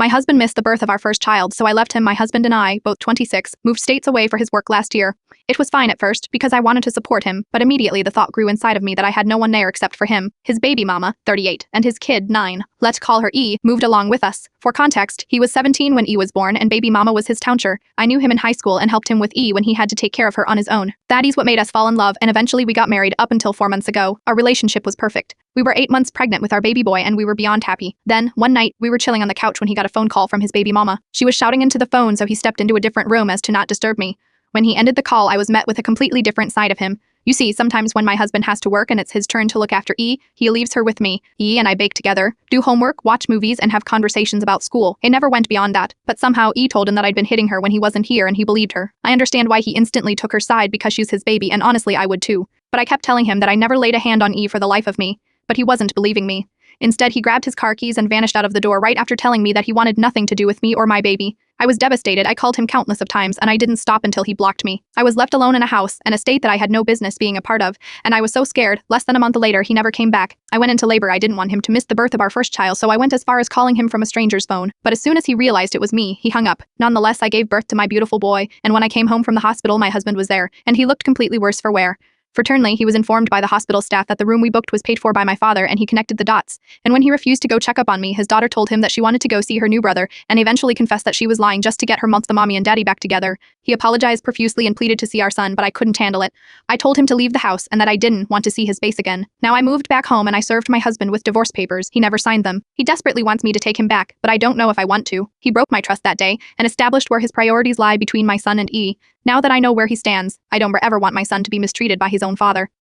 My husband missed the birth of our first child, so I left him. My husband and I, both 26, moved states away for his work last year. It was fine at first, because I wanted to support him, but immediately the thought grew inside of me that I had no one there except for him, his baby mama, 38, and his kid, 9. Let's call her E, moved along with us. For context, he was 17 when E was born, and baby mama was his towncher. I knew him in high school and helped him with E when he had to take care of her on his own. That is what made us fall in love, and eventually we got married up until 4 months ago. Our relationship was perfect. We were 8 months pregnant with our baby boy, and we were beyond happy. Then, one night, we were chilling on the couch when he got a phone call from his baby mama. She was shouting into the phone, so he stepped into a different room as to not disturb me. When he ended the call, I was met with a completely different side of him. You see, sometimes when my husband has to work and it's his turn to look after E, he leaves her with me. E and I bake together, do homework, watch movies, and have conversations about school. It never went beyond that, but somehow E told him that I'd been hitting her when he wasn't here, and he believed her. I understand why he instantly took her side, because she's his baby, and honestly I would too. But I kept telling him that I never laid a hand on E for the life of me. But he wasn't believing me. Instead, he grabbed his car keys and vanished out of the door right after telling me that he wanted nothing to do with me or my baby. I was devastated. I called him countless of times, and I didn't stop until he blocked me. I was left alone in a house, an estate that I had no business being a part of, and I was so scared. Less than a month later, he never came back. I went into labor. I didn't want him to miss the birth of our first child, so I went as far as calling him from a stranger's phone. But as soon as he realized it was me, he hung up. Nonetheless, I gave birth to my beautiful boy, and when I came home from the hospital, my husband was there, and he looked completely worse for wear. Fraternally, he was informed by the hospital staff that the room we booked was paid for by my father, and he connected the dots. And when he refused to go check up on me, his daughter told him that she wanted to go see her new brother, and eventually confessed that she was lying just to get her the mommy and daddy back together. He apologized profusely and pleaded to see our son, but I couldn't handle it. I told him to leave the house and that I didn't want to see his face again. Now I moved back home and I served my husband with divorce papers. He never signed them. He desperately wants me to take him back, but I don't know if I want to. He broke my trust that day and established where his priorities lie between my son and E. Now that I know where he stands, I don't ever want my son to be mistreated by his own father.